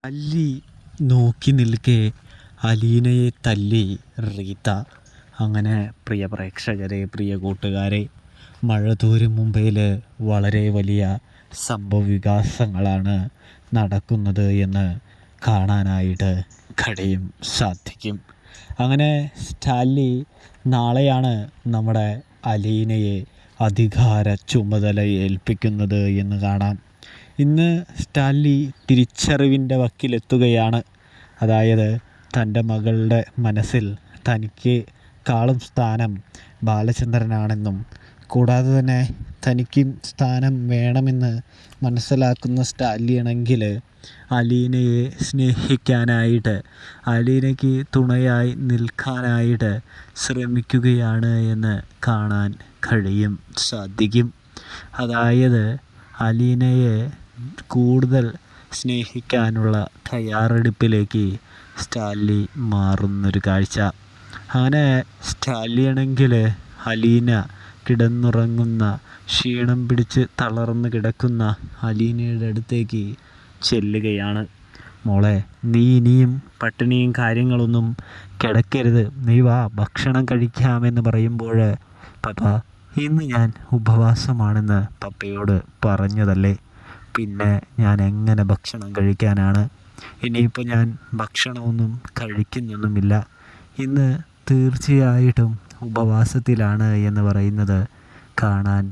അല്ലി നോക്കി നിൽക്കെ അലീനയെ തല്ലി റീത്ത. അങ്ങനെ പ്രിയ പ്രേക്ഷകരെ, പ്രിയ കൂട്ടുകാരെ, മഴ തോരും മുമ്പേൽ വളരെ വലിയ സംഭവവികാസങ്ങളാണ് നടക്കുന്നത് എന്ന് കാണാനായിട്ട് സാധിക്കും. അങ്ങനെ സ്റ്റാൻലി നാളെയാണ് നമ്മുടെ അലീനയെ അധികാര ചുമതല ഏൽപ്പിക്കുന്നത് എന്ന് കാണാം. ഇന്ന് സ്റ്റാൻലി തിരിച്ചറിവിൻ്റെ വക്കിലെത്തുകയാണ്. അതായത് തൻ്റെ മകളുടെ മനസ്സിൽ തനിക്ക് കാളും സ്ഥാനം ബാലചന്ദ്രനാണെന്നും കൂടാതെ തന്നെ തനിക്കും സ്ഥാനം വേണമെന്ന് മനസ്സിലാക്കുന്ന സ്റ്റാൻലിയാണെങ്കിൽ അലീനയെ സ്നേഹിക്കാനായിട്ട്, അലീനയ്ക്ക് തുണയായി നിൽക്കാനായിട്ട് ശ്രമിക്കുകയാണ് എന്ന് കാണാൻ സാധിക്കും. അതായത് അലീനയെ കൂടുതൽ സ്നേഹിക്കാനുള്ള തയ്യാറെടുപ്പിലേക്ക് സ്റ്റാൻലി മാറുന്നൊരു കാഴ്ച. അങ്ങനെ സ്റ്റാൻലിയാണെങ്കിൽ അലീന കിടന്നുറങ്ങുന്ന, ക്ഷീണം പിടിച്ച് തളർന്ന് കിടക്കുന്ന അലീനയുടെ അടുത്തേക്ക് ചെല്ലുകയാണ്. മോളെ, നീ ഇനിയും പട്ടിണിയും കാര്യങ്ങളൊന്നും കിടക്കരുത്, നീ വാ ഭക്ഷണം കഴിക്കാമെന്ന് പറയുമ്പോൾ, പപ്പ ഇന്ന് ഞാൻ ഉപവാസമാണെന്ന് പപ്പയോട് പറഞ്ഞതല്ലേ, പിന്നെ ഞാൻ എങ്ങനെ ഭക്ഷണം കഴിക്കാനാണ്? ഇനിയിപ്പോൾ ഞാൻ ഭക്ഷണമൊന്നും കഴിക്കുന്നൊന്നുമില്ല, ഇന്ന് തീർച്ചയായിട്ടും ഉപവാസത്തിലാണ് എന്ന് പറയുന്നത് കാണാൻ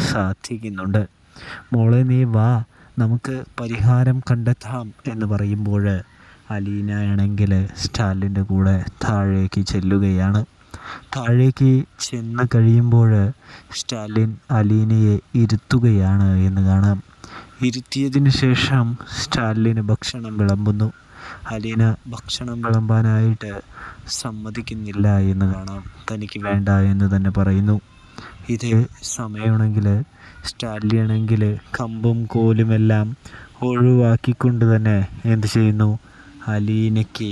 സാധിക്കുന്നുണ്ട്. മോളെ നീ വാ, നമുക്ക് പരിഹാരം കണ്ടെത്താം എന്ന് പറയുമ്പോൾ അലീനയാണെങ്കിൽ സ്റ്റാലിൻ്റെ കൂടെ താഴേക്ക് ചെല്ലുകയാണ്. താഴേക്ക് ചെന്ന് കഴിയുമ്പോൾ സ്റ്റാലിൻ അലീനയെ ഇരുത്തുകയാണ് എന്ന് കാണാം. ഇരുത്തിയതിന് ശേഷം സ്റ്റാലിന് ഭക്ഷണം വിളമ്പുന്നു. അലീന ഭക്ഷണം വിളമ്പാനായിട്ട് സമ്മതിക്കുന്നില്ല എന്ന് കാണാം. തനിക്ക് വേണ്ട എന്ന് തന്നെ പറയുന്നു. ഇതേ സമയമാണെങ്കിൽ സ്റ്റാലിയാണെങ്കിൽ കമ്പും കോലുമെല്ലാം ഒഴിവാക്കിക്കൊണ്ട് തന്നെ എന്ത് ചെയ്യുന്നു, അലീനയ്ക്ക്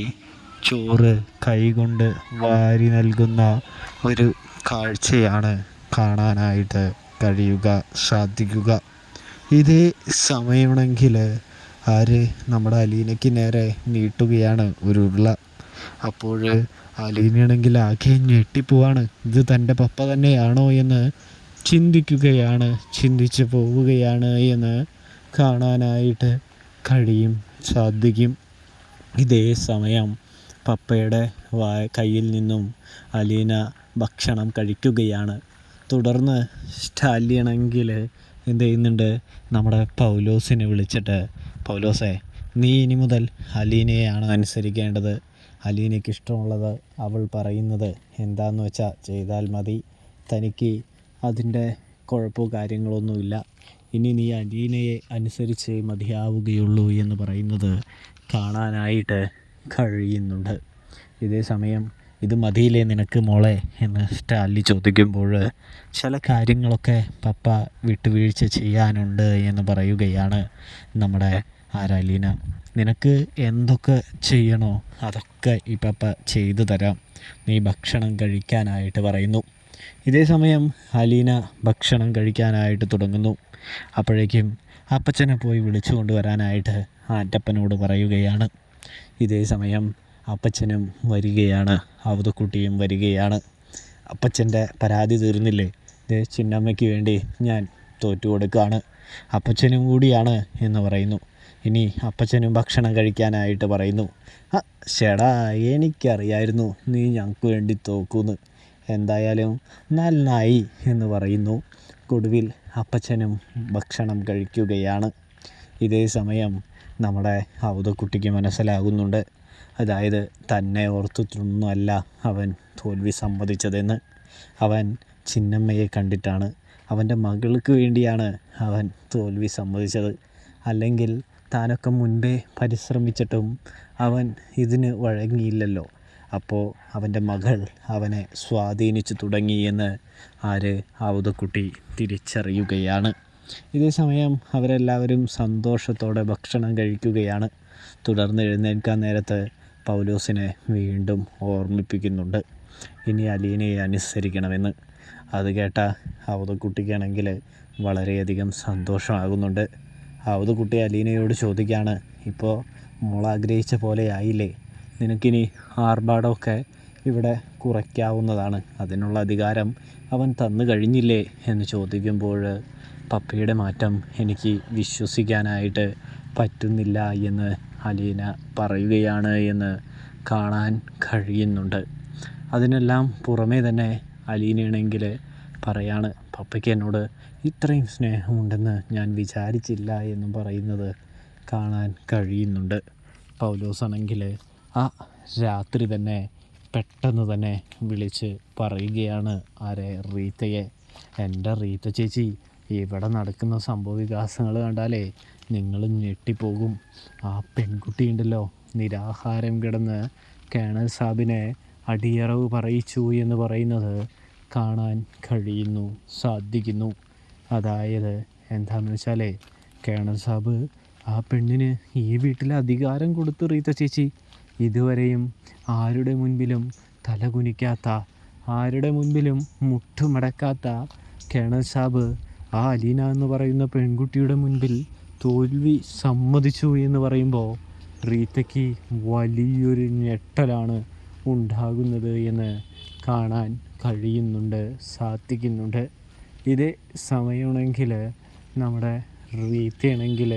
ചോറ് കൈകൊണ്ട് വാരി നൽകുന്ന ഒരു കാഴ്ചയാണ് കാണാനായിട്ട് സാധിക്കുക. ഇതേ സമയമാണെങ്കിൽ നമ്മുടെ അലീനയ്ക്ക് നേരെ നീട്ടുകയാണ് ഒരു ഉരുള. അപ്പോൾ അലീനയാണെങ്കിൽ ആകെ ഞെട്ടിപ്പോവാണ്. ഇത് തൻ്റെ പപ്പ തന്നെയാണോ എന്ന് ചിന്തിച്ചു പോവുകയാണ് എന്ന് കാണാനായിട്ട് സാധിക്കും. ഇതേ സമയം പപ്പയുടെ കയ്യിൽ നിന്നും അലീന ഭക്ഷണം കഴിക്കുകയാണ്. തുടർന്ന് സ്റ്റാലിയാണെങ്കിൽ എന്ത് ചെയ്യുന്നുണ്ട്, നമ്മുടെ പൗലോസിനെ വിളിച്ചിട്ട്, പൗലോസേ, നീ ഇനി മുതൽ അലീനയെയാണ് അനുസരിക്കേണ്ടത്. അലീനയ്ക്ക് ഇഷ്ടമുള്ളത് അവൾ പറയുന്നത് എന്താണെന്ന് വെച്ചാൽ ചെയ്താൽ മതി. തനിക്ക് അതിൻ്റെ കുഴപ്പമോ കാര്യങ്ങളൊന്നുമില്ല. ഇനി നീ അലീനയെ അനുസരിച്ച് മതിയാവുകയുള്ളൂ എന്ന് പറയുന്നത് കാണാനായിട്ട് കഴിയുന്നുണ്ട്. ഇതേ സമയം ഇത് മതിയില്ലേ നിനക്ക് മോളെ എന്ന് സ്റ്റാൻലി ചോദിക്കുമ്പോൾ, ചില കാര്യങ്ങളൊക്കെ പപ്പ വിട്ടുവീഴ്ച ചെയ്യാനുണ്ട് എന്ന് പറയുകയാണ് നമ്മുടെ അലീന. നിനക്ക് എന്തൊക്കെ ചെയ്യണോ അതൊക്കെ ഈ പപ്പ ചെയ്തു തരാം, നീ ഭക്ഷണം കഴിക്കാനായിട്ട് പറയുന്നു. ഇതേ സമയം അലീന ഭക്ഷണം കഴിക്കാനായിട്ട് തുടങ്ങുന്നു. അപ്പോഴേക്കും അപ്പച്ചനെ പോയി വിളിച്ചു കൊണ്ടുവരാനായിട്ട് ആൻ്റപ്പനോട് പറയുകയാണ്. ഇതേ സമയം അപ്പച്ചനും വരികയാണ്, അവതക്കുട്ടിയും വരികയാണ്. അപ്പച്ചൻ്റെ പരാതി തീർന്നില്ലേ, ഇത് ചിന്നമ്മയ്ക്ക് വേണ്ടി ഞാൻ തോറ്റു കൊടുക്കുകയാണ്, അപ്പച്ചനും കൂടിയാണ് എന്ന് പറയുന്നു. ഇനി അപ്പച്ചനും ഭക്ഷണം കഴിക്കാനായിട്ട് പറയുന്നു. ചേടാ, എനിക്കറിയായിരുന്നു നീ ഞങ്ങൾക്ക് വേണ്ടി തോക്കുമെന്ന്, എന്തായാലും നന്നായി എന്ന് പറയുന്നു. ഒടുവിൽ അപ്പച്ചനും ഭക്ഷണം കഴിക്കുകയാണ്. ഇതേ സമയം നമ്മുടെ അവതക്കുട്ടിക്ക് മനസ്സിലാകുന്നുണ്ട്, അതായത് തന്നെ ഓർത്തിട്ടൊന്നുമല്ല അവൻ തോൽവി സമ്മതിച്ചതെന്ന്. അവൻ ചിന്നമ്മയെ കണ്ടിട്ടാണ്, അവൻ്റെ മകൾക്ക് വേണ്ടിയാണ് അവൻ തോൽവി സമ്മതിച്ചത്. അല്ലെങ്കിൽ താനൊക്കെ മുൻപേ പരിശ്രമിച്ചിട്ടും അവൻ ഇതിന് വഴങ്ങിയില്ലല്ലോ. അപ്പോൾ അവൻ്റെ മകൾ അവനെ സ്വാധീനിച്ചു തുടങ്ങി എന്ന് അവതക്കുട്ടി തിരിച്ചറിയുകയാണ്. ഇതേ സമയം അവരെല്ലാവരും സന്തോഷത്തോടെ ഭക്ഷണം കഴിക്കുകയാണ്. തുടർന്ന് എഴുന്നേൽക്കാൻ നേരത്ത് പൗലോസിനെ വീണ്ടും ഓർമ്മിപ്പിക്കുന്നുണ്ട്, ഇനി അലീനയെ അനുസരിക്കണമെന്ന്. അത് കേട്ട അവതക്കുട്ടിക്കാണെങ്കിൽ വളരെയധികം സന്തോഷമാകുന്നുണ്ട്. അവതക്കുട്ടി അലീനയോട് ചോദിക്കുകയാണ്, ഇപ്പോൾ മോൾ ആഗ്രഹിച്ച പോലെ ആയില്ലേ, നിനക്കിനി ആർഭാടമൊക്കെ ഇവിടെ കുറയ്ക്കാവുന്നതാണ്, അതിനുള്ള അധികാരം അവൻ തന്നു കഴിഞ്ഞില്ലേ എന്ന് ചോദിക്കുമ്പോൾ പപ്പയുടെ മാറ്റം എനിക്ക് വിശ്വസിക്കാനായിട്ട് പറ്റുന്നില്ല എന്ന് അലീന പറയുകയാണ് എന്ന് കാണാൻ കഴിയുന്നുണ്ട്. അതിനെല്ലാം പുറമേ തന്നെ അലീനയാണെങ്കിൽ പറയാണ്, പപ്പയ്ക്ക് എന്നോട് ഇത്രയും സ്നേഹമുണ്ടെന്ന് ഞാൻ വിചാരിച്ചില്ല എന്നും പറയുന്നത് കാണാൻ കഴിയുന്നുണ്ട്. പൗലോസാണെങ്കിൽ ആ രാത്രി തന്നെ പെട്ടെന്ന് തന്നെ വിളിച്ച് പറയുകയാണ് ആരെ, റീത്തയെ. എൻ്റെ റീത്ത ചേച്ചി, ഇവിടെ നടക്കുന്ന സംഭവവികാസങ്ങൾ കണ്ടാലേ നിങ്ങൾ ഞെട്ടിപ്പോകും. ആ പെൺകുട്ടിയുണ്ടല്ലോ, നിരാഹാരം കിടന്ന് കേണൽ സാബിനെ അടിയറവ് പറയിച്ചു എന്ന് പറയുന്നത് കാണാൻ സാധിക്കുന്നു. അതായത് എന്താണെന്ന് വെച്ചാലേ, കേണൽ സാബ് ആ പെണ്ണിന് ഈ വീട്ടിലെ അധികാരം കൊടുത്തു റീത്ത ചേച്ചി. ഇതുവരെയും ആരുടെ മുൻപിലും തല കുനിക്കാത്ത, ആരുടെ മുൻപിലും മുട്ടുമടക്കാത്ത കേണൽ സാബ് ആ അലീന എന്ന് പറയുന്ന പെൺകുട്ടിയുടെ മുൻപിൽ തോൽവി സമ്മതിച്ചു എന്ന് പറയുമ്പോൾ റീത്തയ്ക്ക് വലിയൊരു ഞെട്ടലാണ് ഉണ്ടാകുന്നത് എന്ന് കാണാൻ സാധിക്കുന്നുണ്ട്. ഇതേ സമയമാണെങ്കിൽ നമ്മുടെ റീത്തയാണെങ്കിൽ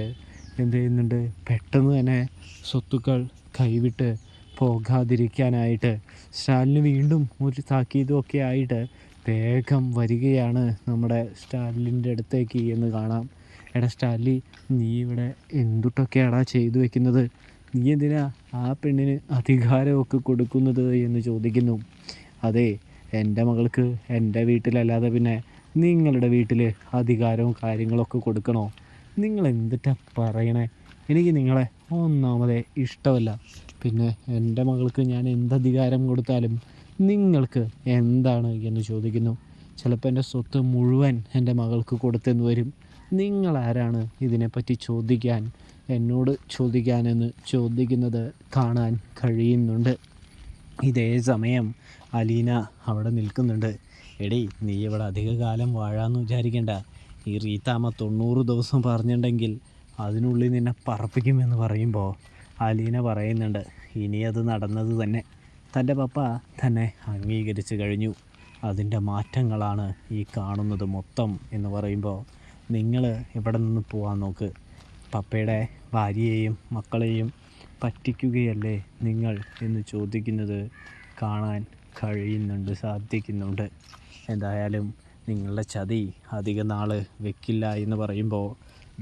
എന്ത് ചെയ്യുന്നുണ്ട്, പെട്ടെന്ന് തന്നെ സ്വത്തുക്കൾ കൈവിട്ട് പോകാതിരിക്കാനായിട്ട് സ്റ്റാലിന് വീണ്ടും ഒരു താക്കീതുമൊക്കെ ആയിട്ട് വേഗം വരികയാണ് നമ്മുടെ സ്റ്റാലിൻ്റെ അടുത്തേക്ക് എന്ന് കാണാം. എടാ സ്റ്റാലി, നീ ഇവിടെ എന്തുട്ടൊക്കെയാടാ ചെയ്തു വെക്കുന്നത്? നീ എന്തിനാ ആ പെണ്ണിന് അധികാരമൊക്കെ കൊടുക്കുന്നത് എന്ന് ചോദിക്കുന്നു. അതെ, എൻ്റെ മകൾക്ക് എൻ്റെ വീട്ടിലല്ലാതെ പിന്നെ നിങ്ങളുടെ വീട്ടിൽ അധികാരവും കാര്യങ്ങളൊക്കെ കൊടുക്കണോ? നിങ്ങൾ എന്തിട്ടാ പറയണേ? എനിക്ക് നിങ്ങളെ ഒന്നാമതേ ഇഷ്ടമല്ല. പിന്നെ എൻ്റെ മകൾക്ക് ഞാൻ എന്തധികാരം കൊടുത്താലും നിങ്ങൾക്ക് എന്താണ് എന്ന് ചോദിക്കുന്നു. ചിലപ്പോൾ എൻ്റെ സ്വത്ത് മുഴുവൻ എൻ്റെ മകൾക്ക് കൊടുത്തെന്ന് വരും. നിങ്ങളാരാണ് ഇതിനെപ്പറ്റി എന്നോട് ചോദിക്കാനെന്ന് ചോദിക്കുന്നത് കാണാൻ കഴിയുന്നുണ്ട്. ഇതേ സമയം അലീന അവിടെ നിൽക്കുന്നുണ്ട്. എടീ, നീ ഇവിടെ അധിക കാലം വാഴാമെന്ന് വിചാരിക്കേണ്ട. ഈ റീത്താമ്മ 90 ദിവസം പറഞ്ഞിട്ടുണ്ടെങ്കിൽ അതിനുള്ളിൽ നിന്നെ പറപ്പിക്കുമെന്ന് പറയുമ്പോൾ അലീന പറയുന്നുണ്ട്, ഇനി അത് നടന്നത് തന്നെ. തൻ്റെ പപ്പ തന്നെ അംഗീകരിച്ച് കഴിഞ്ഞു. അതിൻ്റെ മാറ്റങ്ങളാണ് ഈ കാണുന്നത് മൊത്തം എന്ന് പറയുമ്പോൾ, നിങ്ങൾ ഇവിടെ നിന്ന് പോകാൻ നോക്ക്. പപ്പയുടെ ഭാര്യയെയും മക്കളെയും പറ്റിക്കുകയല്ലേ നിങ്ങൾ എന്ന് ചോദിക്കുന്നത് കാണാൻ സാധിക്കുന്നുണ്ട്. എന്തായാലും നിങ്ങളുടെ ചതി അധിക നാൾ വെക്കില്ല എന്ന് പറയുമ്പോൾ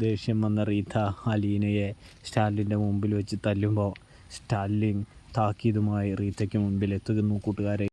ദേഷ്യം വന്ന റീത്ത അലീനയെ സ്റ്റാലിൻ്റെ മുമ്പിൽ വെച്ച് തല്ലുമ്പോൾ സ്റ്റാലിൻ താക്കീതുമായി റീത്തയ്ക്ക് മുമ്പിൽ എത്തുന്നു. കൂട്ടുകാരെ,